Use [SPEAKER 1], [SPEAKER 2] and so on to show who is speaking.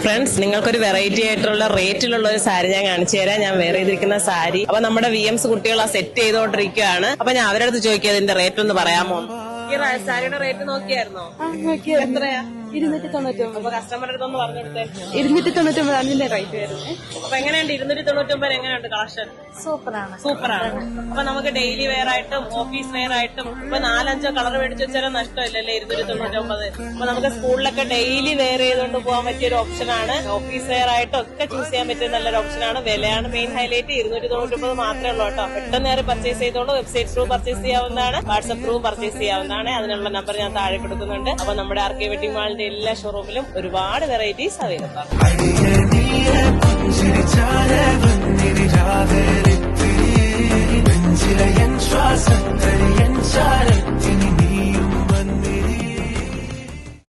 [SPEAKER 1] Friends, നിങ്ങൾക്കൊരു variety ആയിട്ടുള്ള റേറ്റിലുള്ള ഒരു സാരി ഞാൻ കാണിച്ചു തരാം. ഞാൻ വേറെ ചെയ്തിരിക്കുന്ന സാരി. അപ്പൊ നമ്മുടെ VMs കുട്ടികൾ ആ സെറ്റ് ചെയ്തോണ്ടിരിക്കുകയാണ്. അപ്പൊ ഞാൻ അവരുടെ അടുത്ത് ചോദിക്കുക ഇതിന്റെ റേറ്റ് ഒന്ന് പറയാമോ? ഈ സാരിയുടെ റേറ്റ് നോക്കിയായിരുന്നോ? എത്രയാ?
[SPEAKER 2] 299.
[SPEAKER 1] അപ്പൊ കസ്റ്റമറുടെ അടുത്തൊന്ന് പറഞ്ഞു കൊടുത്തേ.
[SPEAKER 2] 299 അതിന്റെ റേറ്റ് വരുന്നത്.
[SPEAKER 1] അപ്പൊ എങ്ങനെയുണ്ട് 299? എങ്ങനെയുണ്ട് കളക്ഷൻ? സൂപ്പറാണ്. അപ്പൊ നമുക്ക് ഡെയിലി വെയർ ആയിട്ടും ഓഫീസ് വെയർ ആയിട്ടും ഇപ്പൊ 4-5 കളർ മേടിച്ചു വെച്ചാലും നഷ്ടമില്ലല്ലേ 299. അപ്പൊ നമുക്ക് സ്കൂളിലൊക്കെ ഡെയിലി വെയർ ചെയ്തുകൊണ്ട് പോകാൻ പറ്റിയ ഒരു ഓപ്ഷനാണ്. ഓഫീസ് വെയർ ആയിട്ടും ഒക്കെ ചൂസ് ചെയ്യാൻ പറ്റിയ നല്ലൊരു ഓപ്ഷനാണ്. വിലയാണ് മെയിൻ ഹൈലൈറ്റ്. 299 മാത്രമേ ഉള്ളൂ കേട്ടോ. പെട്ടെന്ന് നേരെ പർച്ചേസ് ചെയ്തോളൂ. വെബ്സൈറ്റ് ത്രൂ പർച്ചേസ് ചെയ്യാവുന്നതാണ്, വാട്സ്ആപ്പ് ത്രൂ പർച്ചേസ് ചെയ്യാവുന്നതാണ്. അതിനുള്ള നമ്പർ ഞാൻ താഴെ കൊടുക്കുന്നുണ്ട്. അപ്പൊ നമ്മുടെ RK വെഡിംഗ് മാളിന്റെ എല്ലാ ഷോറൂമിലും ഒരുപാട് വെറൈറ്റീസ് അവൈലബിൾ ആണ്.